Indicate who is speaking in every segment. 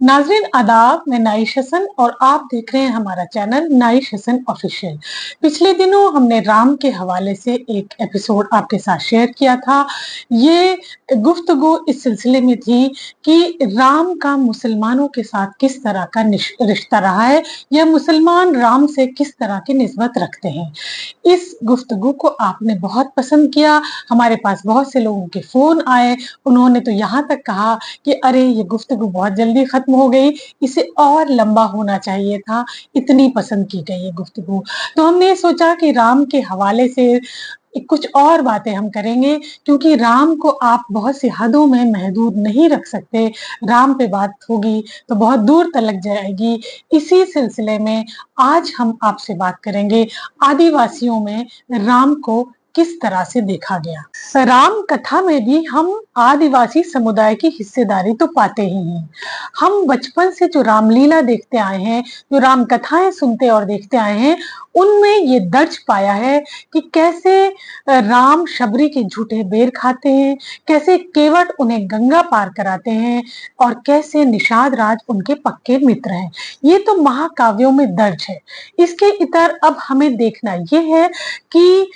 Speaker 1: नाज़रीन आदाब, मैं नाइश हसन और आप देख रहे हैं हमारा चैनल नाइश हसन ऑफिशियल। पिछले दिनों हमने राम के हवाले से एक एपिसोड आपके साथ शेयर किया था। ये गुफ्तगू इस सिलसिले में थी कि राम का मुसलमानों के साथ किस तरह का रिश्ता रहा है या मुसलमान राम से किस तरह की निस्बत रखते हैं। इस गुफ्तगू को आपने बहुत पसंद किया, हमारे पास बहुत से लोगों के फ़ोन आए, उन्होंने तो यहाँ तक कहा कि अरे ये गुफ्तगू बहुत जल्दी ख़त्म हो गई, इसे और लंबा होना चाहिए था, इतनी पसंद की गई ये गुफ्तगू। तो हमने सोचा कि राम के हवाले से कुछ और बातें हम करेंगे, क्योंकि राम को आप बहुत सी हदों में महदूद नहीं रख सकते। राम पे बात होगी तो बहुत दूर तलक जाएगी। इसी सिलसिले में आज हम आपसे बात करेंगे आदिवासियों में राम को किस तरह से देखा गया। राम कथा में भी हम आदिवासी समुदाय की हिस्सेदारी तो पाते ही हैं। हम बचपन से जो रामलीला देखते आए हैं, जो राम कथाएं सुनते और देखते आए हैं, उनमें ये दर्ज पाया है कि कैसे राम शबरी के झूठे बेर खाते हैं, कैसे केवट उन्हें गंगा पार कराते हैं और कैसे निषाद राज उनके पक्के मित्र हैं। ये तो महाकाव्यों में दर्ज है। इसके इतर अब हमें देखना ये है कि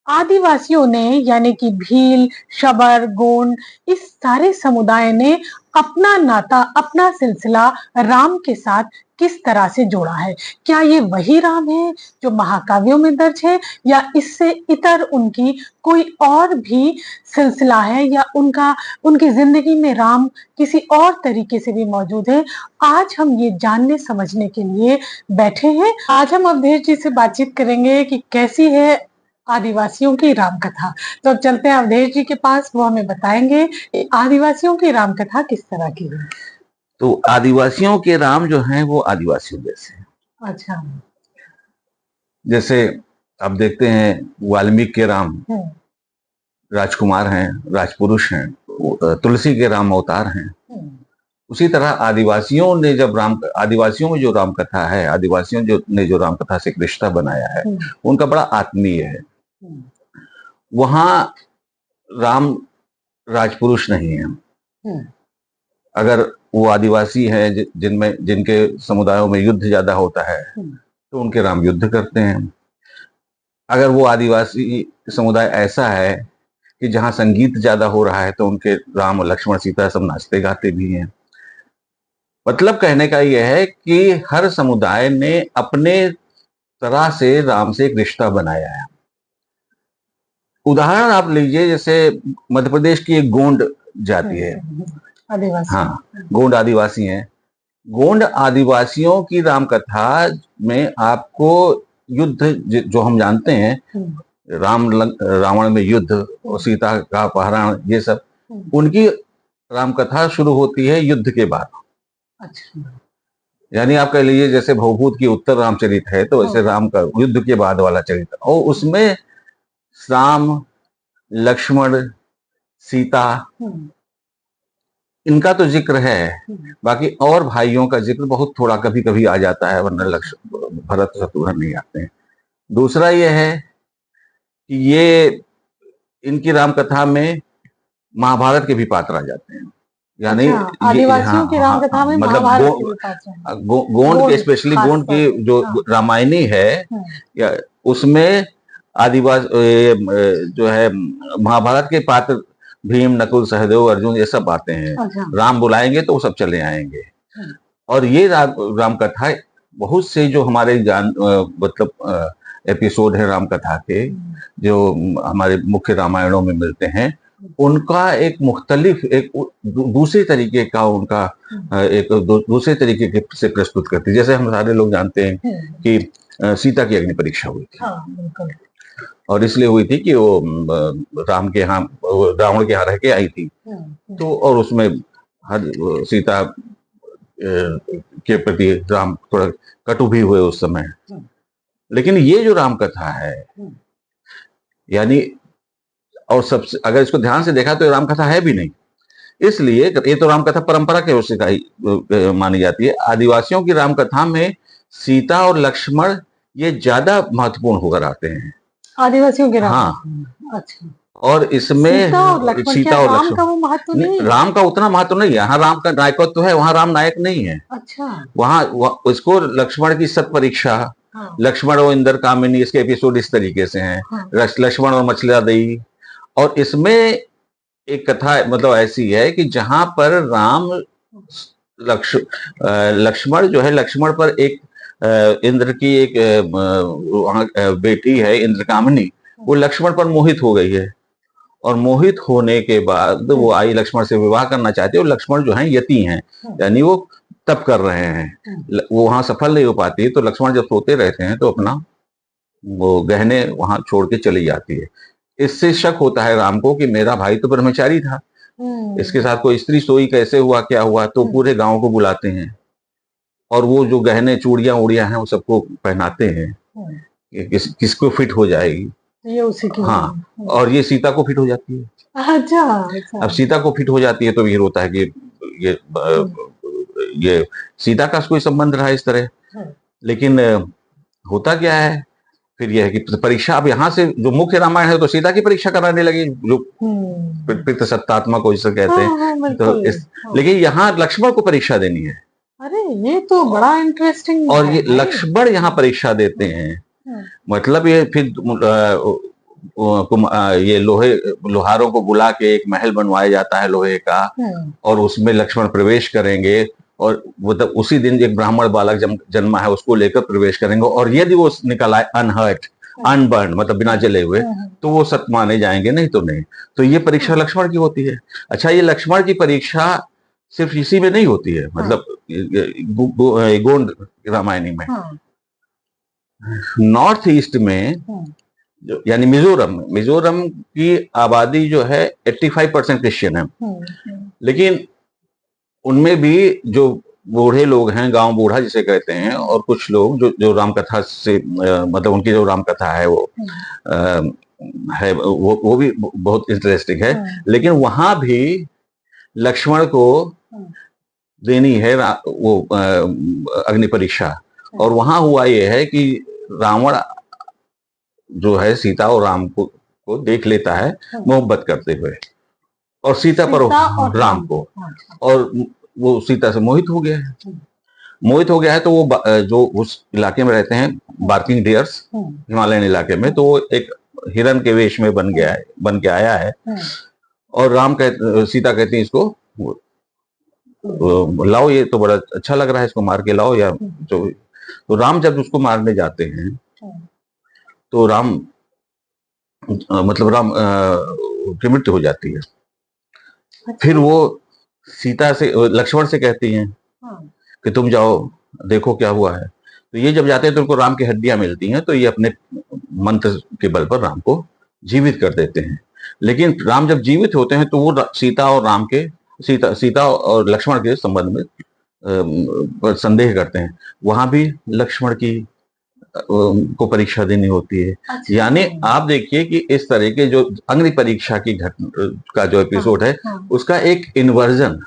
Speaker 1: आदिवासियों ने यानी कि भील, शबर, गोंड, इस सारे समुदाय ने अपना नाता, अपना सिलसिला राम के साथ किस तरह से जोड़ा है। क्या ये वही राम है जो महाकाव्यों में दर्ज है या इससे इतर उनकी कोई और भी सिलसिला है या उनकी जिंदगी में राम किसी और तरीके से भी मौजूद है। आज हम ये जानने समझने के लिए बैठे हैं। आज हम अवधेश जी से बातचीत करेंगे कि कैसी है आदिवासियों की राम कथा। तो अब चलते हैं अवधेश जी के पास, वो हमें बताएंगे कि आदिवासियों की राम कथा किस तरह की है।
Speaker 2: तो आदिवासियों के राम जो हैं वो आदिवासियों जैसे हैं।
Speaker 1: अच्छा।
Speaker 2: जैसे आप देखते हैं वाल्मीकि के राम राजकुमार हैं, राजपुरुष हैं, तुलसी के राम अवतार हैं। उसी तरह आदिवासियों में जो राम कथा है, ने जो राम कथा से एक रिश्ता बनाया है, उनका बड़ा आत्मीय है। वहां राम राजपुरुष नहीं है। अगर वो आदिवासी हैं जिनके समुदायों में युद्ध ज्यादा होता है तो उनके राम युद्ध करते हैं। अगर वो आदिवासी समुदाय ऐसा है कि जहाँ संगीत ज्यादा हो रहा है तो उनके राम, लक्ष्मण, सीता सब नाचते गाते भी हैं। मतलब कहने का यह है कि हर समुदाय ने अपने तरह से राम से एक रिश्ता बनाया है। उदाहरण आप लीजिए, जैसे मध्य प्रदेश की एक गोंड जाति है,
Speaker 1: आदिवासी।
Speaker 2: हाँ, गोंड आदिवासी हैं। गोंड आदिवासियों की राम कथा में आपको युद्ध जो हम जानते हैं, रावण में युद्ध और सीता का अपहरण, ये सब उनकी राम कथा शुरू होती है युद्ध के बाद।
Speaker 1: अच्छा।
Speaker 2: यानी आप कह लीजिए जैसे भवभूत की उत्तर रामचरित है, तो वैसे राम का युद्ध के बाद वाला चरित्र, और उसमें राम, लक्ष्मण, सीता, इनका तो जिक्र है, बाकी और भाइयों का जिक्र बहुत थोड़ा कभी कभी आ जाता है, वरना भरत शत्रुघ्न नहीं आते हैं। दूसरा यह है कि ये इनकी राम कथा में महाभारत के भी पात्र आ जाते हैं। यानी
Speaker 1: आदिवासियों की राम कथा में
Speaker 2: मतलब गोंड के, स्पेशली गोंड की जो रामायणी है, या उसमें आदिवासी जो है महाभारत के पात्र भीम, नकुल, सहदेव, अर्जुन, ये सब आते हैं। राम बुलाएंगे तो वो सब चले आएंगे। और ये राम कथा बहुत से जो हमारे मतलब एपिसोड है राम कथा के, जो हमारे मुख्य रामायणों में मिलते हैं, उनका एक मुख्तलिफ, एक दूसरे तरीके का, उनका एक दूसरे तरीके से प्रस्तुत करती है। जैसे हम सारे लोग जानते हैं कि सीता की अग्नि परीक्षा हुई थी, और इसलिए हुई थी कि वो राम के यहाँ, रावण के यहाँ रह के आई थी, तो और उसमें हर सीता के प्रति राम थोड़ा कटु भी हुए उस समय। लेकिन ये जो राम कथा है, यानी, और सबसे अगर इसको ध्यान से देखा तो राम कथा है भी नहीं, इसलिए ये तो राम कथा परंपरा के ओर से मानी जाती है। आदिवासियों की राम कथा में सीता और लक्ष्मण ये ज्यादा महत्वपूर्ण होकर आते हैं
Speaker 1: आदिवासियों के राम।
Speaker 2: हाँ।
Speaker 1: अच्छा।
Speaker 2: और इसमें
Speaker 1: सीता और लक्ष्मण का वो महत्व नहीं,
Speaker 2: राम का उतना महत्व नहीं है। यहाँ राम का नायकत्व तो है, वहाँ राम नायक नहीं है।
Speaker 1: अच्छा,
Speaker 2: वहाँ उसको लक्ष्मण की सत परीक्षा, हाँ। लक्ष्मण और इंद्र कामिनी, इसके एपिसोड इस तरीके से हैं, हाँ। लक्ष्मण और मछलिया दई। और इसमें एक कथा मतलब ऐसी है कि जहां पर राम लक्ष्मण जो है, लक्ष्मण पर एक इंद्र की एक बेटी है इंद्र कामिनी, वो लक्ष्मण पर मोहित हो गई है। और मोहित होने के बाद वो आई लक्ष्मण से विवाह करना चाहती है। और लक्ष्मण जो है यति हैं, यानी वो तप कर रहे हैं, वो वहां सफल नहीं हो पाती है। तो लक्ष्मण जब सोते रहते हैं तो अपना वो गहने वहां छोड़ के चली जाती है। इससे शक होता है राम को कि मेरा भाई तो ब्रह्मचारी था, इसके साथ कोई स्त्री सोई, कैसे हुआ, क्या हुआ। तो पूरे गांव को बुलाते हैं और वो जो गहने चूड़ियां उड़ियां हैं वो सबको पहनाते हैं, किसको फिट हो जाएगी, ये उसी की। हाँ, और ये सीता को फिट हो जाती है। अच्छा, अब सीता को फिट हो जाती है तो ये होता है कि ये सीता का कोई संबंध रहा इस तरह। लेकिन होता क्या है फिर यह है कि परीक्षा अब यहाँ से जो मुख्य रामायण है तो सीता की परीक्षा कराने लगी, जो पितृसत्तात्मा को इसे कहते हैं। तो लेकिन यहाँ लक्ष्मण को परीक्षा देनी है। अरे ये तो बड़ा इंटरेस्टिंग। और ये लक्ष्मण यहाँ परीक्षा देते हैं, मतलब ये फिर ये लोहारों को बुला के एक महल बनवाया जाता है लोहे का, और उसमें लक्ष्मण प्रवेश करेंगे। और मतलब उसी दिन एक ब्राह्मण बालक जन्मा है उसको लेकर प्रवेश करेंगे, और यदि वो निकल आए अनहर्ट, अनबर्न, मतलब बिना जले हुए, तो वो सत माने जाएंगे, नहीं तो नहीं। तो ये परीक्षा लक्ष्मण की होती है। अच्छा, ये लक्ष्मण की परीक्षा सिर्फ इसी में नहीं होती है, मतलब गोंड रामायणी में, नॉर्थ ईस्ट में यानी मिजोरम की आबादी जो है 85% क्रिश्चियन है। लेकिन उनमें भी जो बूढ़े लोग हैं, गांव बूढ़ा जिसे कहते हैं, और कुछ लोग जो रामकथा से मतलब उनकी जो रामकथा है वो है वो भी बहुत इंटरेस्टिंग है। लेकिन वहां भी लक्ष्मण को देनी है वो अग्नि परीक्षा। और वहां हुआ ये है कि रावण जो है सीता और राम को देख लेता है मोहब्बत करते हुए, और सीता पर राम को, और वो सीता से मोहित हो गया है। तो वो जो उस इलाके में रहते हैं बार्किंग डियर्स, हिमालयन इलाके में, तो वो एक हिरन के वेश में बन के आया है। और सीता कहती है इसको लाओ, ये तो बड़ा अच्छा लग रहा है, इसको मार के लाओ, या जो। तो राम जब उसको मारने जाते हैं तो राम की मृत्यु हो जाती है। फिर वो सीता से, लक्ष्मण से कहती हैं कि तुम जाओ देखो क्या हुआ है। तो ये जब जाते हैं तो उनको राम की हड्डियां मिलती हैं, तो ये अपने मंत्र के बल पर राम को जीवित कर देते हैं। लेकिन राम जब जीवित होते हैं तो वो सीता और लक्ष्मण के संबंध में संदेह करते हैं। वहां भी लक्ष्मण की को परीक्षा देनी होती है। अच्छा। यानी आप देखिए कि इस तरह के जो अग्नि परीक्षा की घटना का जो एपिसोड है, उसका एक इन्वर्जन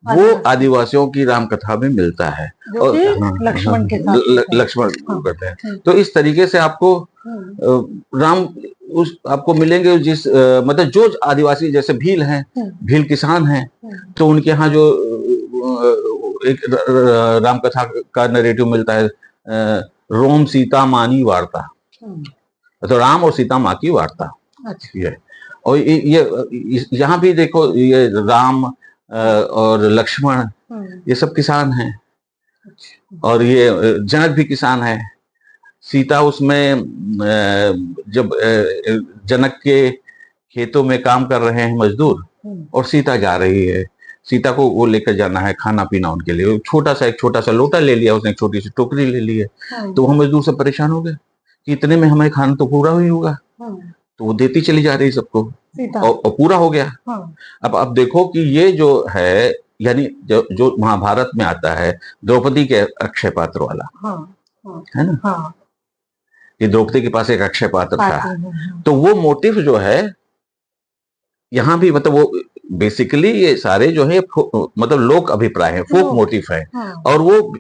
Speaker 2: वो आदिवासियों की राम कथा में मिलता है, और लक्ष्मण के साथ लक्ष्मण करते हैं। तो इस तरीके से आपको राम आपको मिलेंगे जिस मतलब जो आदिवासी, जैसे भील हैं, भील किसान हैं, तो उनके यहाँ जो एक राम कथा का नरेटिव मिलता है, रोम सीता मानी वार्ता, तो राम और सीता माँ की वार्ता। अच्छा। ये और ये यहाँ भी देखो, ये राम और लक्ष्मण ये सब किसान हैं। अच्छा। और ये जनक भी किसान है। सीता उसमें जब जनक के खेतों में काम कर रहे हैं मजदूर, और सीता जा रही है, सीता को वो लेकर जाना है खाना पीना उनके लिए। एक छोटा सा लोटा ले लिया उसने, एक छोटी सी टोकरी ले ली है। तो वो मजदूर सब परेशान हो गए कि इतने में हमें खाना तो पूरा ही होगा। तो वो देती चली जा रही सबको, और पूरा हो गया। अब आप देखो कि ये जो है, यानी जो महाभारत में आता है द्रौपदी के अक्षय पात्र वाला, है ना, कि द्रौपदी के पास एक अक्षय पात्र था। तो वो मोटिव जो है यहाँ भी, मतलब वो बेसिकली ये सारे जो है मतलब लोक अभिप्राय है, फोक मोटिव है। और वो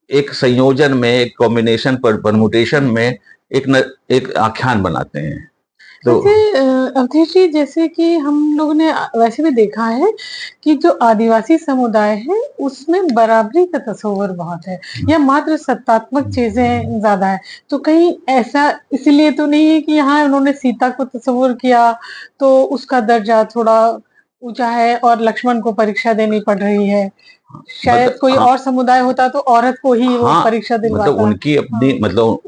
Speaker 2: एक संयोजन में, एक कॉम्बिनेशन पर परमुटेशन में एक आख्यान बनाते हैं। तो
Speaker 1: अवधेश जी, जैसे कि हम लोगों ने वैसे भी देखा है कि जो आदिवासी समुदाय है उसमें बराबरी का तस्वर बहुत है या मात्र सत्तात्मक चीजें ज्यादा है। तो कहीं ऐसा इसलिए तो नहीं है कि यहाँ उन्होंने सीता को तस्वर किया तो उसका दर्जा थोड़ा ऊंचा है और लक्ष्मण को परीक्षा देनी पड़ रही है। शायद कोई और समुदाय होता तो औरत को ही वो परीक्षा दिलवाता।
Speaker 2: मतलब उनकी अपनी मतलब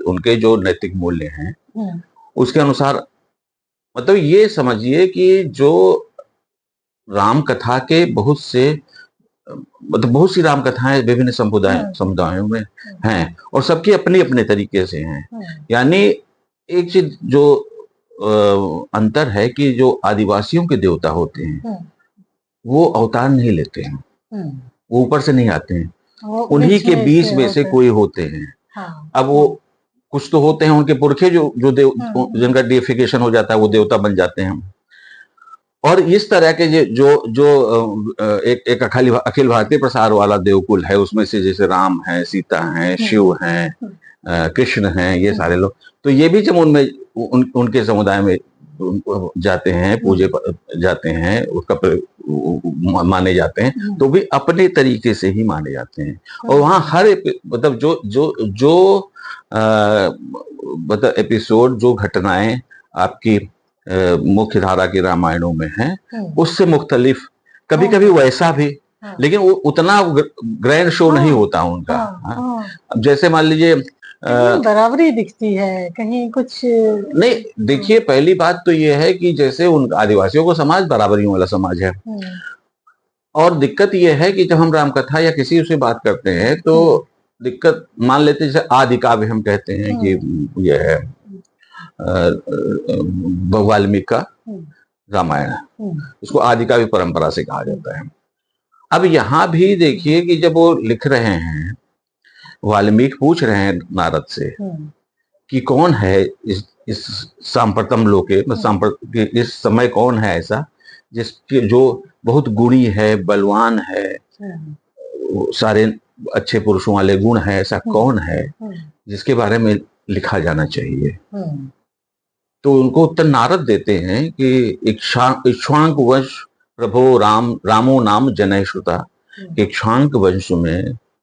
Speaker 2: उनके जो नैतिक मूल्य हैं उसके अनुसार, मतलब ये समझिए कि जो राम कथा के बहुत से मतलब बहुत सी राम कथाएं विभिन्न समुदायों में हैं और सबकी अपने अपने तरीके से हैं। यानी एक चीज जो अंतर है कि जो आदिवासियों के देवता होते हैं वो अवतार नहीं लेते हैं, वो ऊपर से नहीं आते हैं, उन्हीं के बीच में से कोई होते हैं। अब वो कुछ तो होते हैं उनके पुरखे जो जिनका डिफिकेशन हो जाता है वो देवता बन जाते हैं। और इस तरह के जो जो एक अखिल भारतीय प्रसार वाला देवकुल है उसमें से जैसे राम है, सीता है, शिव हैं, कृष्ण हैं, ये सारे लोग, तो ये भी जब उनमें उनके समुदाय में जाते हैं, पूजे जाते हैं, उसका माने जाते हैं, तो भी अपने तरीके से ही माने जाते हैं। और वहाँ हर मतलब जो जो जो मतलब एपिसोड, जो घटनाएं आपकी मुख्य धारा की रामायणों में हैं उससे मुख्तलिफ, कभी कभी वैसा भी, लेकिन वो उतना ग्रैंड शो नहीं होता उनका। अब जैसे मान लीजिए
Speaker 1: बराबरी दिखती है, कहीं कुछ
Speaker 2: नहीं। देखिए, पहली बात तो ये है कि जैसे उन आदिवासियों को समाज बराबरियों वाला समाज है, और दिक्कत ये है कि जब हम रामकथा या किसी से बात करते हैं तो दिक्कत मान लेते हैं, जैसे आदि काव्य हम कहते हैं कि ये है वाल्मीकि का रामायण, उसको आदि काव्य परंपरा से कहा जाता है। अब यहाँ भी देखिए कि जब वो लिख रहे हैं, वाल्मीकि पूछ रहे हैं नारद से कि कौन है इस सांप्रतम लोके, इस समय कौन है ऐसा जिसके जो बहुत गुणी है, बलवान है, सारे अच्छे पुरुषों वाले गुण है, ऐसा कौन है जिसके बारे में लिखा जाना चाहिए। तो उनको उत्तर नारद देते हैं कि इक्ष्वाक वंश प्रभो रामो नाम जनय श्रुता। इक्ष्वाक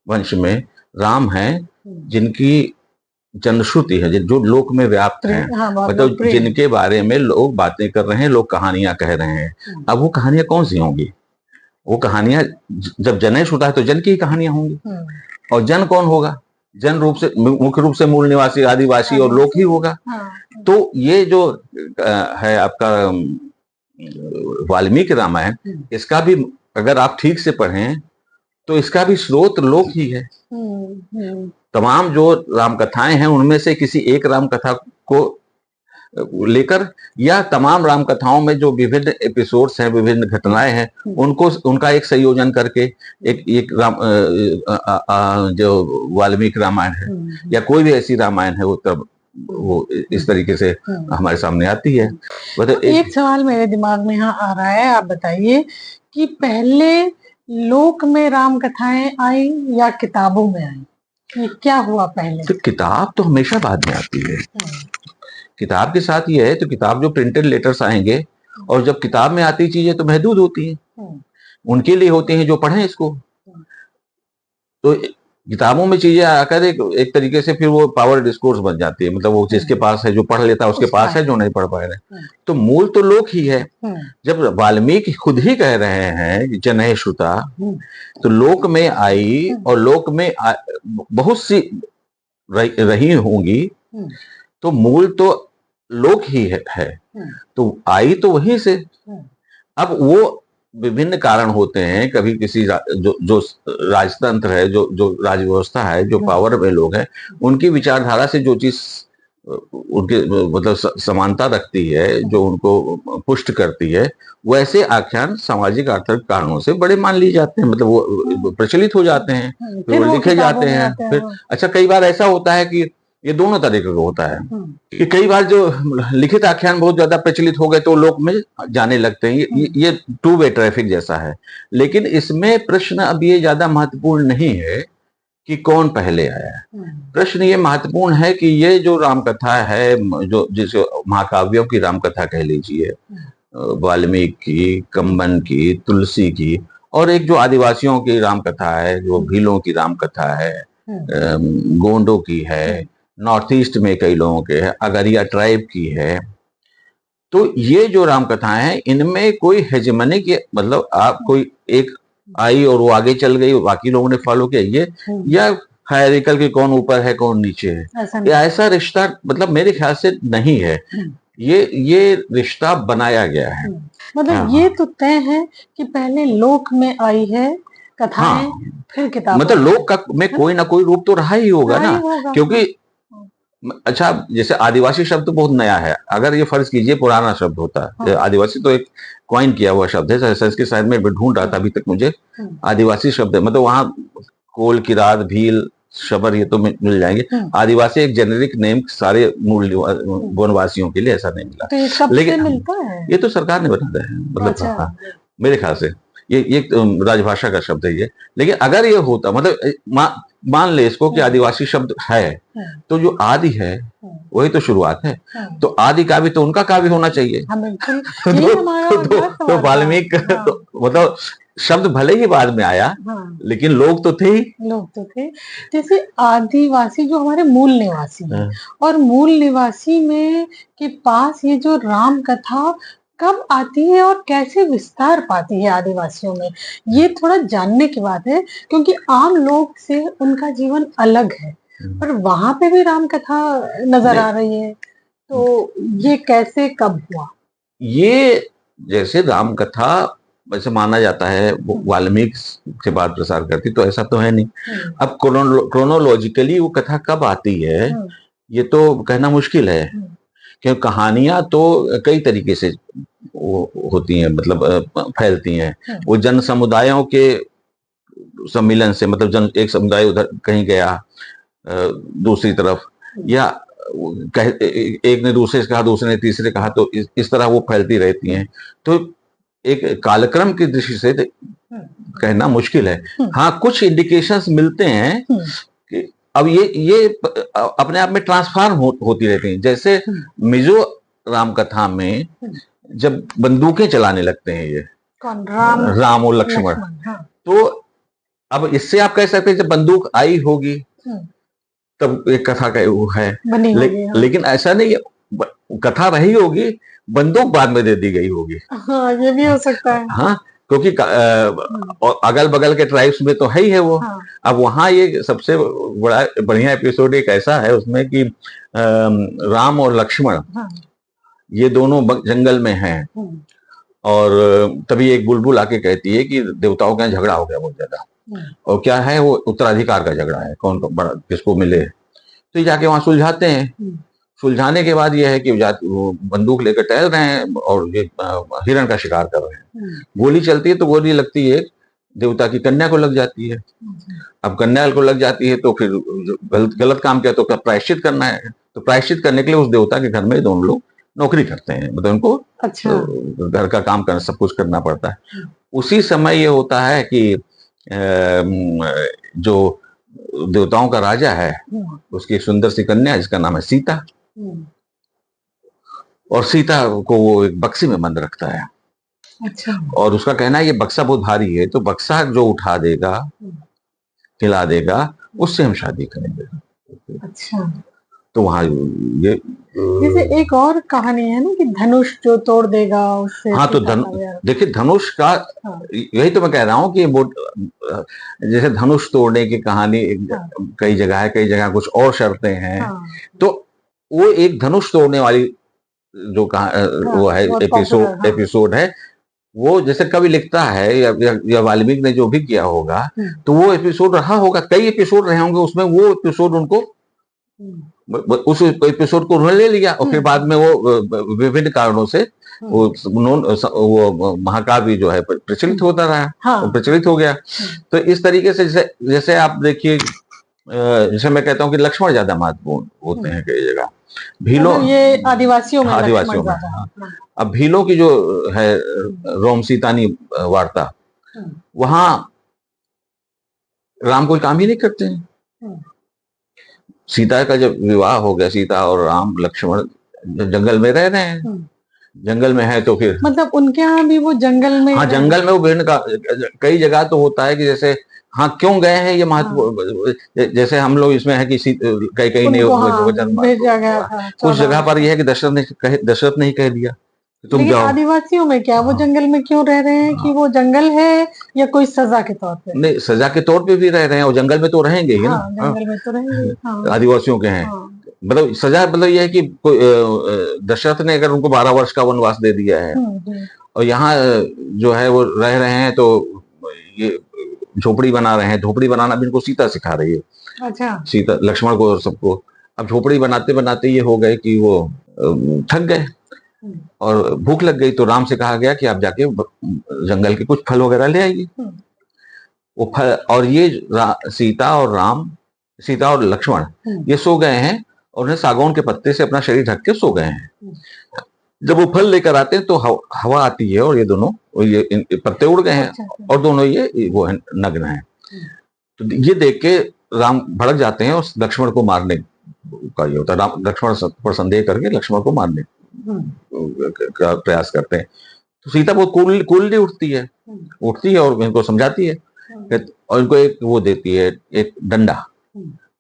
Speaker 2: वंश में राम है जिनकी जनश्रुति है, जो लोक में व्याप्त है, मतलब जिनके बारे में लोग बातें कर रहे हैं, लोग कहानियां कह रहे हैं। अब वो कहानियां कौन सी होंगी? वो कहानियां जब जनय श्रुता है तो जन की ही कहानियां होंगी। और जन कौन होगा? जन रूप से, मुख्य रूप से मूल निवासी, आदिवासी और लोक ही होगा। तो ये जो है आपका वाल्मीकि रामायण, इसका भी अगर आप ठीक से पढ़ें तो इसका भी स्रोत लोक ही है। तमाम जो राम कथाएं हैं उनमें से किसी एक राम कथा को लेकर, या तमाम राम कथाओं में जो विभिन्न एपिसोड्स हैं, विभिन्न घटनाएं हैं, उनका एक संयोजन करके एक राम जो वाल्मीकि रामायण है या कोई भी ऐसी रामायण है, वो तब वो इस तरीके से हमारे सामने आती है।
Speaker 1: मतलब एक सवाल मेरे दिमाग में यहाँ आ रहा है, आप बताइए कि पहले लोक में राम कथाएं आई या किताबों में आई? ये क्या हुआ पहले?
Speaker 2: तो किताब तो हमेशा बाद में आती है। किताब के साथ ये है, तो किताब जो प्रिंटेड लेटर्स आएंगे, और जब किताब में आती चीजें तो महदूद होती हैं, उनके लिए होती हैं जो पढ़ें इसको। तो किताबों में चीजें आकर एक तरीके से फिर वो पावर डिस्कोर्स बन जाती है, मतलब वो जिसके पास है, जो पढ़ लेता है उसके पास है, जो नहीं पढ़ पाए रहे। तो मूल तो लोक ही है। जब वाल्मीकि खुद ही कह रहे हैं जनय श्रुता, तो लोक में आई, और लोक में बहुत सी रही होंगी, तो मूल तो लोक ही है। तो आई तो वहीं से। अब वो विभिन्न कारण होते हैं, कभी किसी जो राजतंत्र है, जो राजव्यवस्था है, जो पावर में लोग हैं, उनकी विचारधारा से जो चीज उनके मतलब समानता रखती है, जो उनको पुष्ट करती है, वैसे आख्यान सामाजिक आर्थिक कारणों से बड़े मान लिए जाते हैं, मतलब वो प्रचलित हो जाते हैं, फिर वो लिखे जाते हैं। फिर अच्छा, कई बार ऐसा होता है कि ये दोनों तरीके का होता है कि कई बार जो लिखित आख्यान बहुत ज्यादा प्रचलित हो गए तो लोक में जाने लगते हैं। ये टू वे ट्रैफिक जैसा है। लेकिन इसमें प्रश्न अब ये ज्यादा महत्वपूर्ण नहीं है कि कौन पहले आया। प्रश्न ये महत्वपूर्ण है कि ये जो राम कथा है, जो जिसे महाकाव्यों की राम कथा कह लीजिए, वाल्मीकि की, कंबन की, तुलसी की, और एक जो आदिवासियों की राम कथा है, जो भीलों की राम कथा है, गोंडों की है, नॉर्थ ईस्ट में कई लोगों के है, अगरिया ट्राइब की है। तो ये जो राम कथाएं हैं, इनमें कोई हेजेमनिक, मतलब आप कोई एक आई और वो आगे चल गई, बाकी लोगों ने फॉलो किया, ये या हायरार्किकल कि कौन ऊपर है कौन नीचे है, ऐसा रिश्ता मतलब मेरे ख्याल से नहीं है। ये रिश्ता बनाया गया है।
Speaker 1: मतलब ये तो तय है कि पहले लोक में आई है कथाएं, फिर किताब,
Speaker 2: मतलब लोक का में कोई ना कोई रूप तो रहा ही होगा ना, क्योंकि अच्छा जैसे आदिवासी शब्द तो बहुत नया है, अगर ये फर्ज कीजिए पुराना शब्द होता, आदिवासी तो एक कॉइन किया हुआ शब्द है, संस्कृत साहित्य में ढूंढ रहा था अभी तक मुझे आदिवासी शब्द है, मतलब वहां कोल, किरात, भील, शबर ये तो मिल जाएंगे। आदिवासी एक जेनेरिक नेम सारे मूल वनवासियों के लिए, ऐसा नहीं मिला।
Speaker 1: तो लेकिन मिलता है,
Speaker 2: ये तो सरकार ने बता दिया है, मतलब मेरे ख्याल से ये राजभाषा का शब्द है ये। लेकिन अगर ये होता, मतलब मान ले इसको कि आदिवासी शब्द है, तो जो आदि है वही तो शुरुआत है, तो आदि काव्य तो उनका काव्य होना चाहिए। तो वाल्मीकि मतलब शब्द भले ही बाद में आया, लेकिन लोग तो थे ही।
Speaker 1: लोग तो थे। जैसे आदिवासी जो हमारे मूल निवासी हैं, और मूल निवासी में के पास ये जो राम कथा कब आती है और कैसे विस्तार पाती है आदिवासियों में, ये थोड़ा जानने की बात है, क्योंकि आम लोग से उनका जीवन अलग है, पर वहां पे भी राम कथा नजर आ रही है, तो ये कैसे कब हुआ?
Speaker 2: ये जैसे राम कथा वैसे माना जाता है वाल्मीकि के बाद प्रसार करती, तो ऐसा तो है नहीं। अब क्रोनोलॉजिकली वो कथा कब आती है ये तो कहना मुश्किल है, क्योंकि कहानियां तो कई तरीके से होती हैं, मतलब फैलती हैं। वो जन समुदायों के सम्मिलन से, मतलब एक समुदाय उधर कहीं गया दूसरी तरफ, या एक ने दूसरे से कहा, दूसरे ने तीसरे कहा, तो इस तरह वो फैलती रहती हैं। तो एक कालक्रम की दृष्टि से कहना मुश्किल है। हाँ, कुछ इंडिकेशंस मिलते हैं कि अब ये अपने आप में ट्रांसफॉर्म होती रहती हैं। जैसे मिजो राम कथा में जब बंदूकें चलाने लगते हैं ये राम और लक्ष्मण, तो अब इससे आप कह सकते हैं जब बंदूक आई होगी तब एक कथा का वो है, लेकिन ऐसा नहीं है, कथा रही होगी, बंदूक बाद में दे दी गई होगी।
Speaker 1: हाँ, ये भी हो सकता है।
Speaker 2: हाँ, क्योंकि अगल बगल के ट्राइब्स में तो है ही है वो। अब वहां ये सबसे बढ़िया एपिसोड एक ऐसा है उसमें कि राम और लक्ष्मण ये दोनों जंगल में हैं, और तभी एक बुलबुल आके कहती है कि देवताओं का झगड़ा हो गया बहुत ज्यादा, और क्या है वो उत्तराधिकार का झगड़ा है, कौन बड़ा किसको मिले। तो ये जाके वहां सुलझाते हैं। सुलझाने के बाद ये है कि वो बंदूक लेकर टहल रहे हैं और ये हिरण का शिकार कर रहे हैं। गोली चलती है तो गोली लगती है देवता की कन्या को लग जाती है। अब कन्या को लग जाती है तो फिर गलत काम किया तो प्रायश्चित करना है, तो प्रायश्चित करने के लिए उस देवता के घर में दोनों लोग नौकरी करते हैं, मतलब उनको घर का काम करना, सब कुछ करना पड़ता है। उसी समय ये होता है कि जो देवताओं का राजा है उसकी सुंदर सी कन्या जिसका नाम है सीता, और सीता को वो एक बक्से में बंद रखता है।
Speaker 1: अच्छा।
Speaker 2: और उसका कहना है ये बक्सा बहुत भारी है, तो बक्सा जो उठा देगा, हिला देगा, उससे हम शादी करेंगे।
Speaker 1: अच्छा।
Speaker 2: तो वहां ये
Speaker 1: जैसे एक और कहानी है ना कि धनुष जो तोड़ देगा उससे।
Speaker 2: हाँ, तो देखिए धनुष का यही तो मैं कह रहा हूँ कि जैसे धनुष तोड़ने की कहानी कई जगह है, कई जगह कुछ और शर्तें हैं। तो वो एक धनुष तोड़ने वाली जो वो है एपिसोड है, वो जैसे कवि लिखता है या वाल्मीकि ने जो भी किया होगा, तो वो एपिसोड रहा होगा, कई एपिसोड रहे होंगे उसमें, वो एपिसोड उनको उस एपिसोड को उन्होंने ले लिया, और फिर बाद में वो विभिन्न कारणों से वो महाकाव्य जो है प्रचलित होता रहा, वो प्रचलित हो गया। तो इस तरीके से जैसे आप देखिए, जैसे मैं कहता हूँ कि लक्ष्मण ज्यादा महत्वपूर्ण होते हैं कई जगह, भीलों
Speaker 1: ये आदिवासियों में
Speaker 2: अब भीलों की जो है रोम सीतानी वार्ता, वहां राम कोई काम ही नहीं करते हैं, सीता का जब विवाह हो गया, सीता और राम लक्ष्मण जंगल में रह रहे हैं, जंगल में है तो फिर
Speaker 1: मतलब उनके यहाँ भी वो जंगल में,
Speaker 2: हाँ जंगल में वो भिन्न का कई जगह तो होता है कि जैसे हाँ क्यों गए हैं ये महत्व, जैसे हम लोग इसमें है कि कहीं कहीं नहीं
Speaker 1: भेजा गया था,
Speaker 2: कुछ जगह पर यह है कि दशरथ ने ही कह दिया तुम
Speaker 1: लेकिन
Speaker 2: जाओ।
Speaker 1: आदिवासियों में क्या वो जंगल में क्यों रह रहे हैं कि वो जंगल है या कोई सजा के तौर पे?
Speaker 2: नहीं, सजा के तौर पे भी रह रहे हैं और जंगल में तो रहेंगे ही ना।
Speaker 1: जंगल में तो रहेंगे,
Speaker 2: आदिवासियों के हैं। मतलब सजा मतलब ये है कि दशरथ ने अगर उनको 12 वर्ष का वनवास दे दिया है और यहाँ जो है वो रह रहे हैं तो ये झोपड़ी बना रहे हैं, झोपड़ी बनाना भी इनको सीता सिखा रही है।
Speaker 1: अच्छा।
Speaker 2: सीता लक्ष्मण को और सबको। अब झोपड़ी बनाते बनाते ये हो गए कि वो थक गए और भूख लग गई, तो राम से कहा गया कि आप जाके जंगल के कुछ फल वगैरह ले आइए। वो फल और ये सीता और लक्ष्मण ये सो गए हैं और उन्हें सागौन के पत्ते से अपना शरीर ढक के सो गए हैं। जब वो फल लेकर आते हैं तो हवा आती है और ये दोनों ये पत्ते उड़ गए हैं और दोनों ये वो है नग्न है। तो ये देख के राम भड़क जाते हैं और लक्ष्मण को मारने का ये होता है। लक्ष्मण पर संदेह करके लक्ष्मण को मारने का प्रयास करते हैं। तो सीता बहुत कूलली उठती है और इनको समझाती है और इनको एक वो देती है, एक डंडा,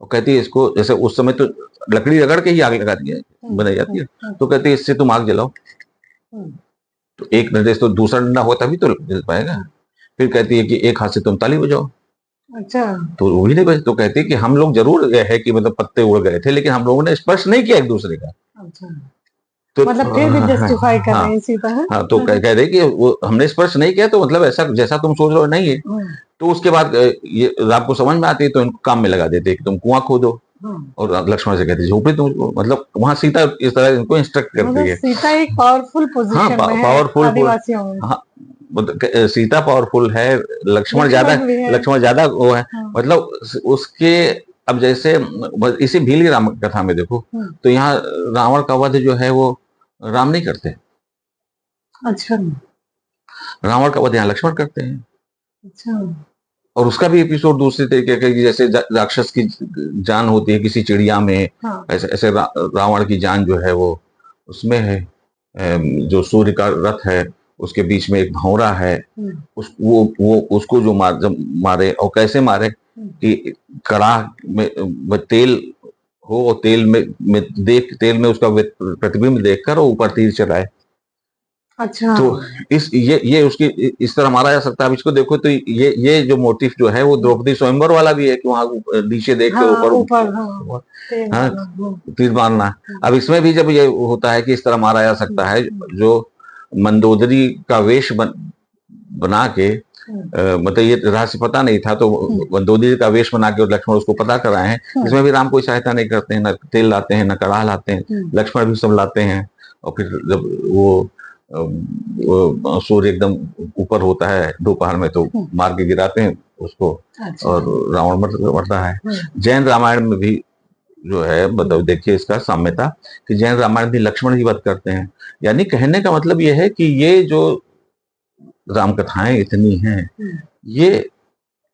Speaker 2: और कहती है इसको, जैसे उस समय तो लकड़ी रगड़ के ही आग लगाती है, बनाई जाती है, तो कहती है इससे तुम आग जलाओ। तो एक निर्देश तो दूसरा डंडा हो तभी तो जल पाएगा। फिर कहती है कि एक हाथ से तुम ताली बजाओ।
Speaker 1: अच्छा।
Speaker 2: तो वो भी नहीं बजे। तो कहती है कि हम लोग जरूर है कि मतलब पत्ते उड़ गए थे लेकिन हम लोगों ने स्पर्श नहीं किया एक दूसरे का।
Speaker 1: अच्छा।
Speaker 2: तो
Speaker 1: मतलब फिर भी जस्टिफाई कर रहे हैं सीता।
Speaker 2: हाँ, तो कह रहे कि वो हमने स्पर्श नहीं किया, तो मतलब ऐसा जैसा तुम सोच रहे हो नहीं है। तो उसके बाद ये राम को समझ में आती है तो इनको काम में लगा देते हैं कि तुम कुआं खोदो और लक्ष्मण से कहते झोपड़ी तुम, मतलब वहां सीता इस तरह इनको इंस्ट्रक्ट करती है।
Speaker 1: सीता एक पावरफुल पोजीशन में है आदिवासियों में।
Speaker 2: हाँ, सीता पावरफुल है, लक्ष्मण ज्यादा वो है। मतलब उसके अब जैसे इसी भीली राम कथा में देखो तो यहाँ रावण का वध जो है वो राम नहीं करते।
Speaker 1: अच्छा।
Speaker 2: रावण का वध यहाँ लक्ष्मण करते हैं।
Speaker 1: अच्छा।
Speaker 2: और उसका भी एपिसोड दूसरे तरीके का, जैसे राक्षस की जान होती है किसी चिड़िया में, ऐसे रावण की जान जो है वो उसमें है। जो सूर्य का रथ है उसके बीच में एक भंवरा है, वो उसको जो मारे और कैसे मारे कि कड़ाह में तेल हो और तेल में उसका प्रतिबिंब देखकर और ऊपर तीर चलाए।
Speaker 1: अच्छा।
Speaker 2: तो ये उसकी इस तरह मारा जा सकता है। अब इसको देखो तो ये जो मोटिव जो है वो द्रौपदी स्वयंवर वाला भी है कि वहां नीचे देख के ऊपर तीर मारना। अब इसमें भी जब ये होता है कि इस तरह मारा जा सकता है, जो मंदोदरी का वेश बना के मतलब ये रहस्य पता नहीं था तो मंदोदरी का वेश बना के लक्ष्मण उसको पता कराए हैं। इसमें भी राम कोई सहायता नहीं करते हैं, न तेल लाते हैं न कड़ाह लाते हैं, लक्ष्मण भी सब लाते हैं। और फिर जब वो सूर्य एकदम ऊपर होता है दोपहर में तो मार के गिराते हैं उसको। अच्छा। और रावण मरता है। जैन रामायण में भी जो है मतलब देखिए इसका साम्यता कि जैन रामायण भी लक्ष्मण ही वध करते हैं। यानी कहने का मतलब ये है कि ये जो राम कथाएं इतनी हैं ये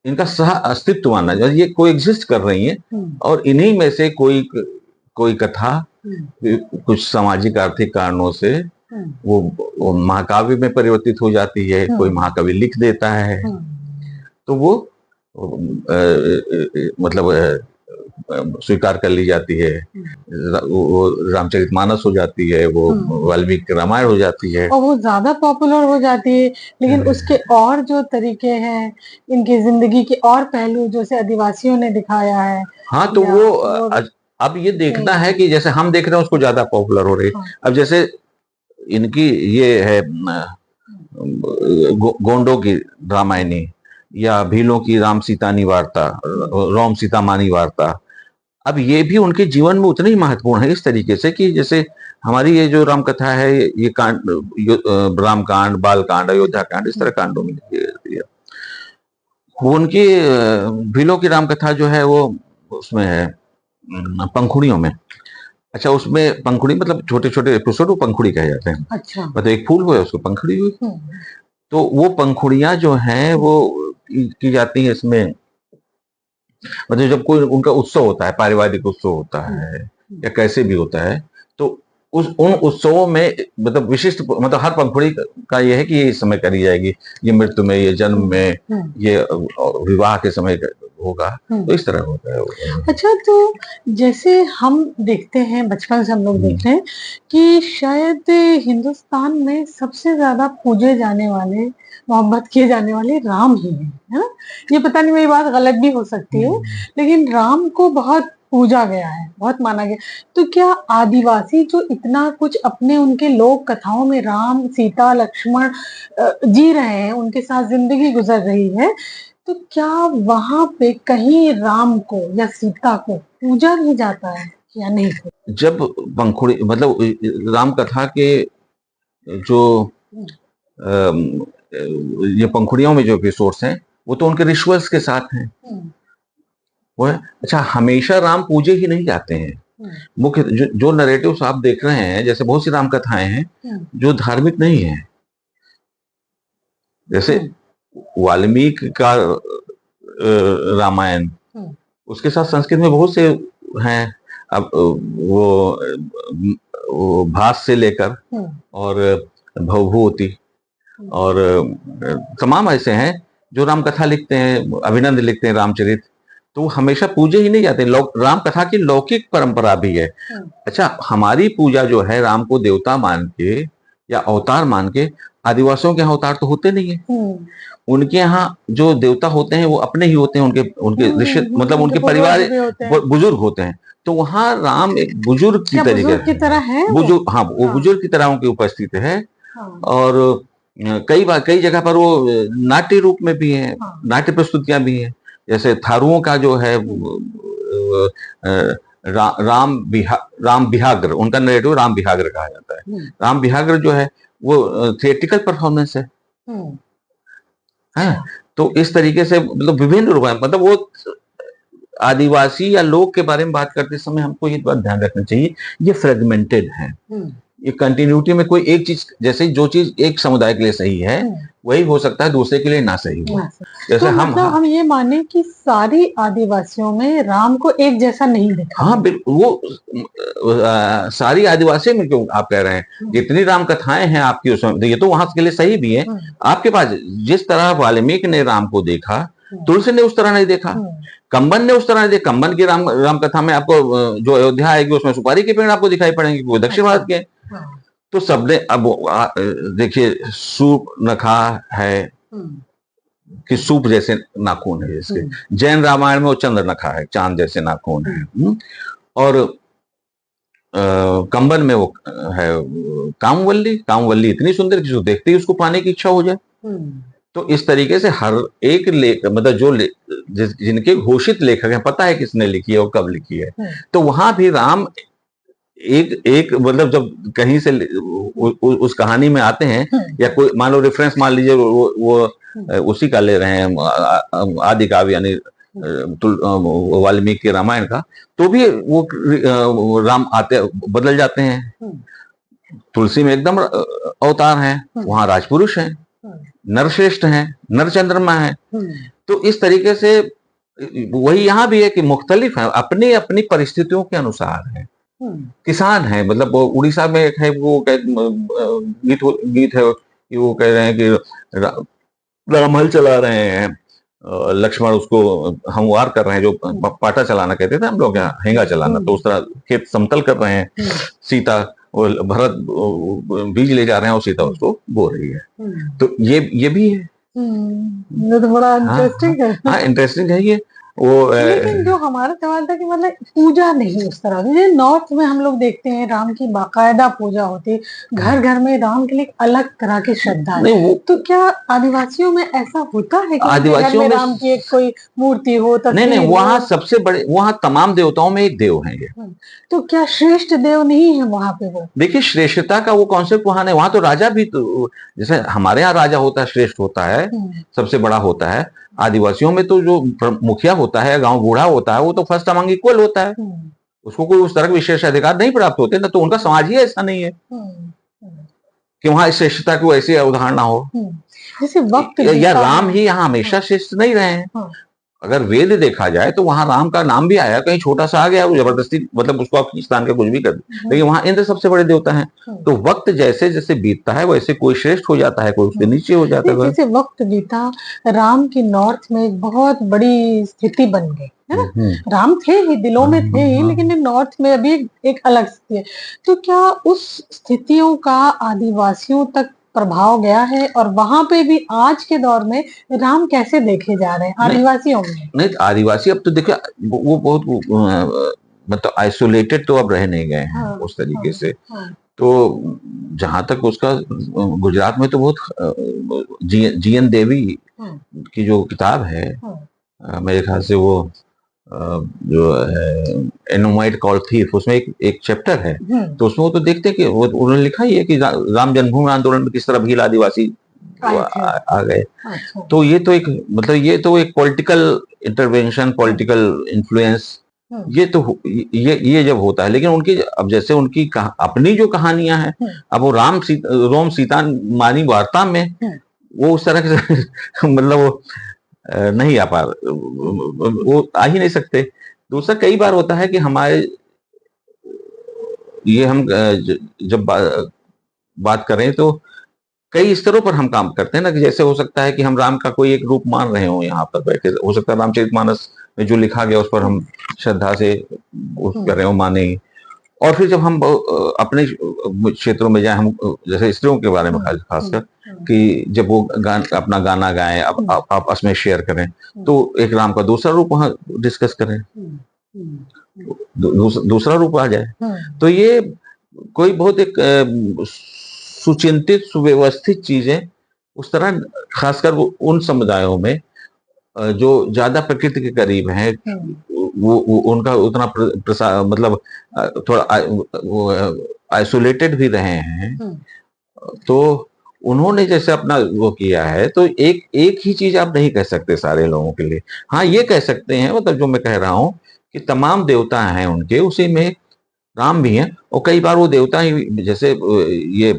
Speaker 2: इनका सह अस्तित्व माना जाए, ये कोई एग्जिस्ट कर रही हैं और इन्हीं में से कोई कथा कुछ सामाजिक आर्थिक कारणों से वो महाकाव्य में परिवर्तित हो जाती है। कोई महाकवि लिख देता है तो वो मतलब स्वीकार कर ली जाती है। वो रामचरितमानस हो जाती है, वो वाल्मीकि रामायण हो जाती है
Speaker 1: और वो ज्यादा पॉपुलर हो जाती है। लेकिन उसके और जो तरीके हैं, इनकी जिंदगी के और पहलू जो से आदिवासियों ने दिखाया है।
Speaker 2: हाँ, तो वो अब ये देखना है कि जैसे हम देख रहे हैं उसको ज्यादा पॉपुलर हो रही। अब जैसे इनकी ये है गोंडों की रामायणी या भीलों की राम सीतानी वार्ता, राम सीता मानी वार्ता, अब ये भी उनके जीवन में उतनी ही महत्वपूर्ण है इस तरीके से कि जैसे हमारी ये जो राम कथा है ये कांड, राम कांड, बाल कांड, अयोध्या कांड, इस तरह कांडों में वो उनकी भीलों की राम कथा जो है वो उसमें है पंखुड़ियों में। अच्छा, उसमें पंखुड़ी मतलब छोटे छोटे एपिसोड वो पंखुड़ी कहे जाते हैं। अच्छा। मतलब एक फूल हुआ उसको पंखुड़ी हुई। तो वो पंखुड़ियां जो हैं वो की जाती है इसमें मतलब जब कोई उनका उत्सव होता है, पारिवारिक उत्सव होता है या कैसे भी होता है, तो उन उत्सवों में मतलब विशिष्ट मतलब हर पंखुड़ी का ये है कि ये इस समय करी जाएगी, ये मृत्यु में, ये जन्म में, ये विवाह के समय होगा, तो इस तरह होता है।
Speaker 1: अच्छा, तो जैसे हम देखते हैं, बचपन से हम लोग देखते हैं कि शायद हिंदुस्तान में सबसे ज्यादा पूजे जाने वाले, मोहब्बत किए जाने वाले राम ही हैं, है ना? ये पता नहीं, मेरी बात गलत भी हो सकती है, लेकिन राम को बहुत पूजा गया है, बहुत माना गया। तो क्या आदिवासी जो इतना कुछ अपने उनके लोक कथाओं में राम, सीता, लक्ष्मण जी रहे हैं, उनके साथ जिंदगी गुजर रही है, तो क्या वहां पे कहीं राम को या सीता को पूजा नहीं जाता है या नहीं?
Speaker 2: जब पंखुड़ी मतलब राम कथा के जो ये पंखुड़ियों में जो एपिसोड्स हैं वो तो उनके रिचुअल्स के साथ हैं। वो है अच्छा, हमेशा राम पूजे ही नहीं जाते हैं। मुख्य जो नरेटिव्स आप देख रहे हैं, जैसे बहुत सी राम कथाएं हैं जो धार्मिक नहीं है, जैसे वाल्मीकि का रामायण, उसके साथ संस्कृत में बहुत से हैं। अब वो भास से लेकर और भवभूति और तमाम ऐसे हैं जो राम कथा लिखते हैं, अभिनंद लिखते हैं, रामचरित, तो हमेशा पूजे ही नहीं जाते। राम कथा की लौकिक परंपरा भी है। अच्छा, हमारी पूजा जो है राम को देवता मान के या अवतार मान के, आदिवासियों के यहाँ अवतार तो होते नहीं है। उनके यहाँ जो देवता होते हैं वो अपने ही होते हैं, उनके ऋषि मतलब उनके परिवार बुजुर्ग होते हैं। तो वहाँ राम एक बुजुर्ग की तरीके
Speaker 1: की तरह है,
Speaker 2: बुजुर्ग, हाँ वो बुजुर्ग की तरह उनकी उपस्थित है। और कई जगह पर वो नाट्य रूप में भी है, नाट्य प्रस्तुतियां भी हैं। जैसे थारुओं का जो है राम बिहाग्र, उनका नरेटिव राम बिहाग्र कहा जाता है। राम बिहाग्र जो है वो थिएट्रिकल परफॉर्मेंस है। तो इस तरीके से मतलब विभिन्न रूप है। मतलब वो आदिवासी या लोग के बारे में बात करते समय हमको ये बात ध्यान रखना चाहिए, ये फ्रेगमेंटेड है। ये कंटिन्यूटी में कोई एक चीज, जैसे जो चीज एक समुदाय के लिए सही है वही हो सकता है दूसरे के लिए ना सही हो। जैसे
Speaker 1: तो मतलब हम ये माने कि सारी आदिवासियों में राम को एक जैसा नहीं देखा।
Speaker 2: हाँ बिल्कुल, वो सारी आदिवासी में क्यों आप कह रहे हैं, जितनी राम कथाएं हैं आपकी उसमें, ये तो वहां के लिए सही भी है। आपके पास जिस तरह वाल्मीकि ने राम को देखा, तुलसी ने उस तरह नहीं देखा, कंबन ने उस तरह नहीं देखा। कंबन की राम कथा में आपको जो अयोध्या आएगी उसमें सुपारी के पेड़ आपको दिखाई पड़ेंगे, वो दक्षिण भारत के। तो सबने अब देखिए, सूप नखा है कि सूप जैसे नाखून है इसके। जैन रामायण में वो चंद्र नखा है, चांद जैसे नाखून है। और कंबन में वो है कामवल्ली इतनी सुंदर कि जो देखते ही उसको पाने की इच्छा हो जाए। तो इस तरीके से हर एक लेख मतलब जो जिनके घोषित लेखक हैं, पता है किसने लिखी है और कब लिखी है। तो वहां भी राम एक मतलब जब कहीं से उस कहानी में आते हैं, या कोई मान लो रेफरेंस मान लीजिए वो उसी का ले रहे हैं, आदि काव्य यानी वाल्मीकि के रामायण का, तो भी वो राम आते बदल जाते हैं। तुलसी में एकदम अवतार हैं, वहां राजपुरुष हैं, नरश्रेष्ठ हैं, नरचंद्रमा है। तो इस तरीके से वही यहाँ भी है कि मुख्तलिफ है, अपनी अपनी परिस्थितियों के अनुसार है। किसान है, मतलब वो उड़ीसा में एक है, वो गीत है कि वो कह रहे हैं कि राम हल चला रहे हैं, लक्ष्मण उसको हमवार कर रहे हैं, जो पाटा चलाना कहते थे हम लोग यहाँ, हेंगा चलाना, तो उस तरह खेत समतल कर रहे हैं। सीता और भरत बीज ले जा रहे हैं और सीता उसको बो रही है। तो ये भी है।
Speaker 1: ये तो बड़ा इंटरेस्टिंग है।
Speaker 2: हाँ, इंटरेस्टिंग है ये।
Speaker 1: लेकिन जो हमारा सवाल था कि मतलब पूजा नहीं उस तरह, जैसे नॉर्थ में हम लोग देखते हैं राम की बाकायदा पूजा होती है, घर घर में राम के लिए अलग तरह की श्रद्धा है। तो क्या आदिवासियों में ऐसा होता है कि आदिवासियों में राम की एक कोई मूर्ति हो?
Speaker 2: नहीं, वहाँ सबसे बड़े, वहाँ तमाम देवताओं में एक देव है ये।
Speaker 1: तो क्या श्रेष्ठ देव नहीं है वहां पे? वो देखिए,
Speaker 2: श्रेष्ठता का वो कॉन्सेप्ट वहां नहीं। वहां तो राजा भी तो, जैसे हमारे यहाँ राजा होता है, श्रेष्ठ होता है, सबसे बड़ा होता है। आदिवासियों में तो जो मुखिया होता है, गांव बूढ़ा होता है, वो तो फर्स्ट अमंग इक्वल होता है, उसको कोई उस तरह के विशेष अधिकार नहीं प्राप्त होते ना। तो उनका समाज ही ऐसा नहीं है कि वहां श्रेष्ठता की ऐसी अवधारणा हो।
Speaker 1: जैसे वक्त
Speaker 2: या राम ही यहाँ हमेशा श्रेष्ठ नहीं रहे हैं। अगर वेद देखा जाए तो वहां राम का नाम भी आया, कहीं छोटा सा आ गया, वो जबरदस्ती मतलब उसको अफगानिस्तान का कुछ भी कर दे, लेकिन वहां इंद्र सबसे बड़े देवता हैं। तो वक्त जैसे जैसे बीतता है वैसे कोई श्रेष्ठ हो जाता है, कोई उसके नीचे हो जाता है।
Speaker 1: जैसे वक्त बीता, राम की नॉर्थ में एक बहुत बड़ी स्थिति बन गई है ना। राम थे ही, दिलों में थे ही, लेकिन नॉर्थ में अभी एक अलग स्थिति है। तो क्या उस स्थितियों का आदिवासियों तक प्रभाव गया है, और वहां पे भी आज के दौर में राम कैसे देखे जा रहे हैं आदिवासियों में?
Speaker 2: नहीं, आदिवासी अब तो देखिए वो बहुत मतलब आइसोलेटेड तो अब रह नहीं गए हैं उस तरीके से। तो जहां तक उसका, गुजरात में तो बहुत जीएन देवी की जो किताब है, मेरे ख्याल से वो जो है एनोमाइट कॉल थीफ, उसमें एक चैप्टर है, तो उसमें वो तो देखते हैं कि वो उन्होंने लिखा ही है कि राम जन्मभूमि आंदोलन में किस तरह भील आदिवासी आ गए। तो ये तो एक मतलब ये तो एक पॉलिटिकल इंटरवेंशन, पॉलिटिकल इन्फ्लुएंस, ये तो ये जब होता है। लेकिन उनकी अब जैसे उनकी अपनी जो कहानियां हैं, अब वो रोम सीता मानी वार्ता में वो उस तरह के मतलब वो नहीं आ पा, वो आ ही नहीं सकते। दूसरा कई बार होता है कि हमारे ये हम जब बात करें तो कई स्तरों पर हम काम करते हैं ना, कि जैसे हो सकता है कि हम राम का कोई एक रूप मान रहे हो यहाँ पर बैठे, हो सकता है रामचरितमानस में जो लिखा गया उस पर हम श्रद्धा से कर रहे हो, माने। और फिर जब हम अपने क्षेत्रों में जाए, हम जैसे स्त्रियों के बारे में खासकर, कि जब वो अपना गाना गाएं, आपस में शेयर करें, तो एक राम का दूसरा रूप वहां डिस्कस करें, दूसरा रूप आ जाए। तो ये कोई बहुत एक सुचिंतित सुव्यवस्थित चीजें उस तरह, खासकर उन समुदायों में जो ज्यादा प्रकृति के करीब हैं, वो उनका उतना मतलब थोड़ा आइसोलेटेड भी रहे हैं, तो उन्होंने जैसे अपना वो किया है, तो एक ही चीज आप नहीं कह सकते सारे लोगों के लिए। हाँ, ये कह सकते हैं, मतलब जो मैं कह रहा हूँ कि तमाम देवता हैं उनके, उसी में राम भी हैं, और कई बार वो देवता ही जैसे ये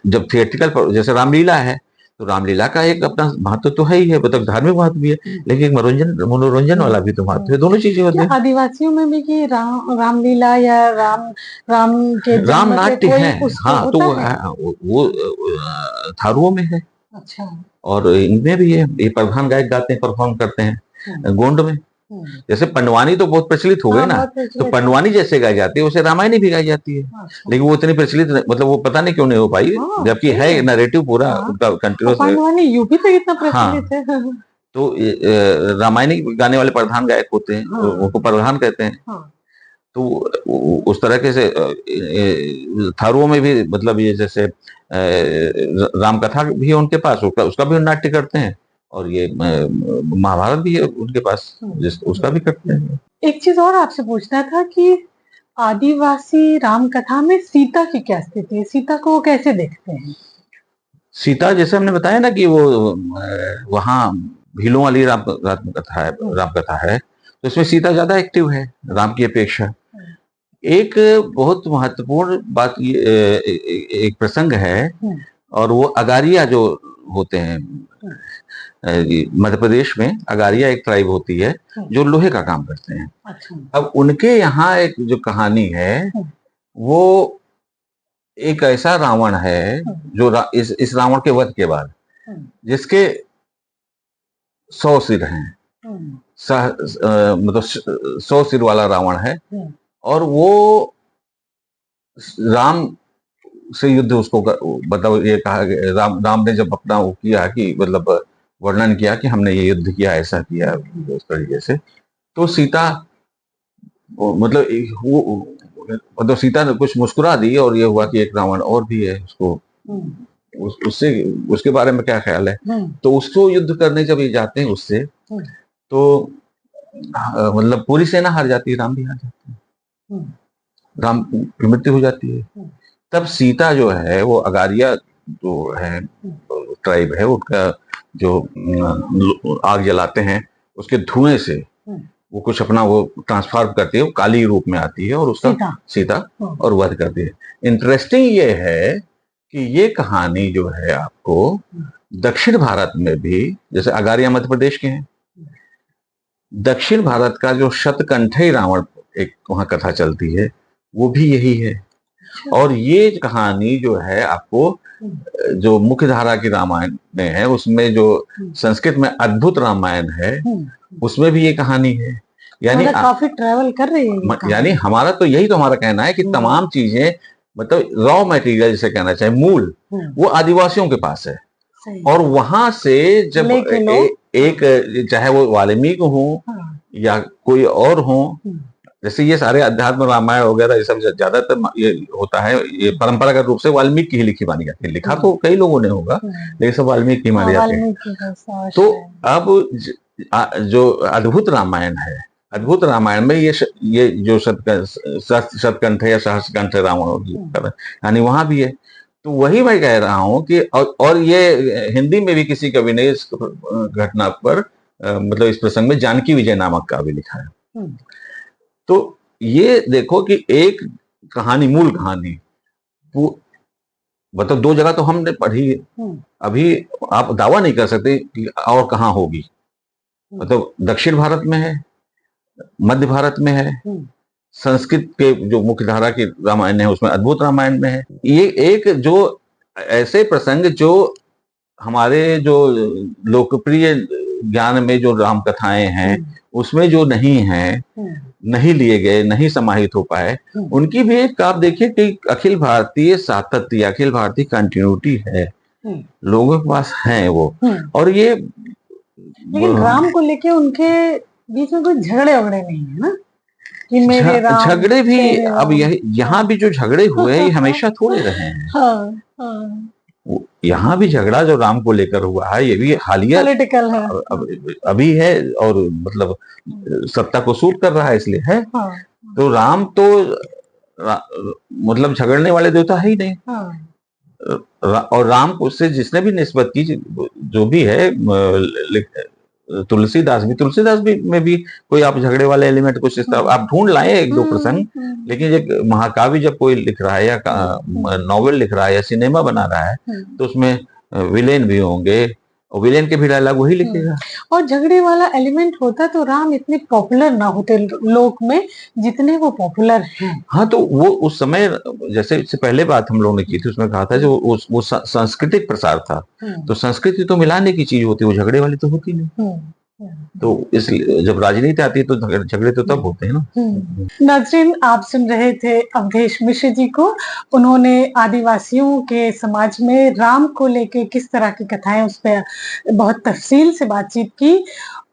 Speaker 2: जब थिएट्रिकल जैसे रामलीला है, तो रामलीला का एक अपना महत्व तो है ही है, मतलब धार्मिक महत्व भी है, लेकिन एक मनोरंजन वाला भी तो महत्व है। दोनों चीजें होती है
Speaker 1: आदिवासियों में भी, कि रामलीला या राम के
Speaker 2: राम नाट्य है। हाँ, तो वो थारुओं में है।
Speaker 1: अच्छा।
Speaker 2: और इनमें भी है, ये प्रधान गायक गाते हैं, परफॉर्म करते हैं गोंड में। जैसे पंडवानी तो बहुत प्रचलित हो गई ना, तो पंडवानी जैसे गाई जाती है, उसे रामायणी भी गाई जाती है, लेकिन वो इतनी प्रचलित मतलब वो पता नहीं क्यों नहीं हो पाई, जबकि है नैरेटिव पूरा उनका कंटिन्यूअस।
Speaker 1: पंडवानी यूपी पे कितना प्रचलित है।
Speaker 2: तो रामायणी गाने वाले प्रधान गायक होते हैं, उनको प्रधान कहते हैं। तो उस तरह के से थारुओं में भी मतलब ये जैसे राम कथा भी है उनके पास, उसका भी नाट्य करते हैं, और ये महाभारत भी है उनके पास, उसका भी करते हैं।
Speaker 1: एक चीज और आपसे पूछना था कि आदिवासी राम कथा में सीता की क्या स्थिति है, सीता को वो कैसे देखते हैं?
Speaker 2: सीता जैसे हमने बताया ना कि वो वहाँ भीलों वाली राम कथा है, तो इसमें सीता ज्यादा एक्टिव है राम की अपेक्षा। एक बहुत महत्वपूर्ण बात ये एक प्रसंग है, और वो अगारिया जो होते हैं मध्य प्रदेश में, अगारिया एक ट्राइब होती है जो लोहे का काम करते हैं। अब उनके यहाँ एक जो कहानी है, वो एक ऐसा रावण है जो इस रावण के वध के बाद जिसके 100 सिर हैं, मतलब 100 सिर वाला रावण है, और वो राम से युद्ध उसको मतलब ये कहा, राम ने जब अपना वो किया कि मतलब वर्णन किया कि हमने ये युद्ध किया, ऐसा किया उस तरीके से, तो सीता मतलब मतलब सीता ने कुछ मुस्कुरा दी, और ये हुआ कि एक रावण और भी है, उसको उससे उसके बारे में क्या ख्याल है। तो उसको युद्ध करने जब ये जाते हैं उससे, तो मतलब पूरी सेना हार जाती है, राम भी हार जाते हैं, राम की मृत्यु हो जाती है। तब सीता जो है, वो अगारिया जो है ट्राइब है, उनका जो आग जलाते हैं उसके धुएं से वो कुछ अपना वो ट्रांसफॉर्म करती है, वो काली रूप में आती है, और उसका सीता और वध करती है। इंटरेस्टिंग ये है कि ये कहानी जो है आपको दक्षिण भारत में भी, जैसे अगारिया मध्य प्रदेश के हैं, दक्षिण भारत का जो शतकंठई रावण एक वहां कथा चलती है, वो भी यही है। और ये कहानी जो है आपको जो मुख्य धारा की रामायण में है, उसमें जो संस्कृत में अद्भुत रामायण है, उसमें भी ये कहानी है।
Speaker 1: यानी काफी ट्रैवल कर रही है।
Speaker 2: यानी हमारा तो यही तो हमारा कहना है कि तमाम चीजें, मतलब रॉ मटेरियल जिसे कहना चाहिए, मूल, वो आदिवासियों के पास है। और वहां से जब एक चाहे वो वाल्मीकि हो या कोई और हो, जैसे ये सारे अध्यात्म रामायण वगैरह ये सब ज्यादातर ये होता है, ये परंपरागत रूप से वाल्मीकि की ही लिखी मानी जाती है। लिखा तो कई लोगों ने होगा, लेकिन सब वाल्मीकि की मानी जाती है। तो अब जो अद्भुत रामायण है, अद्भुत रामायण में ये जो शतकंठ या सहस्त्रकंठ रावण, यानी वहां भी है। तो वही मैं कह रहा हूं कि और ये हिंदी में भी किसी कवि ने इस घटना पर मतलब इस प्रसंग में जानकी विजय नामक काव्य लिखा है। तो ये देखो कि एक कहानी, मूल कहानी, वो मतलब दो जगह तो हमने पढ़ी, अभी आप दावा नहीं कर सकते कि और कहाँ होगी। मतलब दक्षिण भारत में है, मध्य भारत में है, संस्कृत के जो मुख्य धारा की रामायण है उसमें अद्भुत रामायण में है। ये एक जो ऐसे प्रसंग जो हमारे जो लोकप्रिय ज्ञान में जो राम कथाएं हैं उसमें जो नहीं है, नहीं लिए गए, नहीं समाहित हो पाए, उनकी भी एक आप देखिए कि अखिल भारतीय सातत्य, अखिल भारतीय कंटिन्यूटी है, लोगों के पास है वो। और ये
Speaker 1: लेकिन राम को लेके उनके बीच में कोई झगड़े वगड़े नहीं है ना, कि मेरे राम,
Speaker 2: झगड़े भी अब यही यहाँ भी जो झगड़े हुए ये हमेशा थोड़े रहे हैं। हाँ। यहाँ भी झगड़ा जो राम को लेकर हुआ है ये भी हालिया
Speaker 1: पॉलिटिकल है,
Speaker 2: अभी है, और मतलब सत्ता को सूट कर रहा है इसलिए है। हाँ। तो राम तो मतलब झगड़ने वाले देवता है ही नहीं। हाँ। और राम को उससे जिसने भी निस्बत की, जो भी है, तुलसीदास भी में भी कोई आप झगड़े वाले एलिमेंट कुछ इस तरह आप ढूंढ लाए एक दो प्रसंग, लेकिन एक महाकाव्य जब कोई लिख रहा है या नॉवेल लिख रहा है या सिनेमा बना रहा है तो उसमें विलेन भी होंगे और विलेन के भी डायलॉग वही लिखेगा।
Speaker 1: और झगड़े वाला एलिमेंट होता तो राम इतने पॉपुलर ना होते लोक में जितने वो पॉपुलर हैं।
Speaker 2: हाँ, तो वो उस समय, जैसे इससे पहले बात हम लोगों ने की थी, उसमें कहा था जो वो सांस्कृतिक प्रसार था, तो संस्कृति तो मिलाने की चीज होती है, वो झगड़े वाली तो होती नहीं। तो इसलिए जब राजनीति आती है तो झगड़े तो तब होते हैं ना।
Speaker 1: नाज़रीन, आप सुन रहे थे अवधेश मिश्र जी को। उन्होंने आदिवासियों के समाज में राम को लेके किस तरह की कथाएं, उस पर बहुत तफसील से बातचीत की।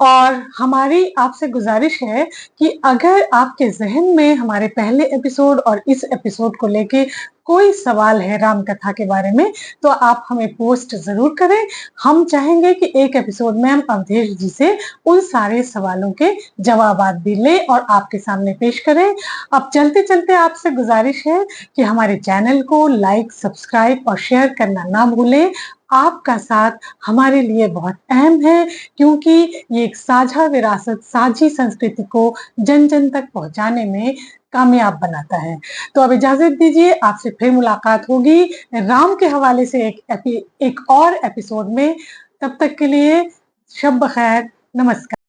Speaker 1: और हमारी आपसे गुजारिश है कि अगर आपके जहन में हमारे पहले एपिसोड और इस एपिसोड को लेके कोई सवाल है राम कथा के बारे में, तो आप हमें पोस्ट जरूर करें। हम चाहेंगे कि एक एपिसोड में हम अवधेश जी से उन सारे सवालों के जवाब भी लें और आपके सामने पेश करें। अब चलते चलते आपसे गुजारिश है कि हमारे चैनल को लाइक, सब्सक्राइब और शेयर करना ना भूलें। आपका साथ हमारे लिए बहुत अहम है, क्योंकि ये एक साझा विरासत, साझी संस्कृति को जन जन तक पहुंचाने में कामयाब बनाता है। तो अब इजाजत दीजिए, आपसे फिर मुलाकात होगी राम के हवाले से एक और एपिसोड में। तब तक के लिए शब बखैर, नमस्कार।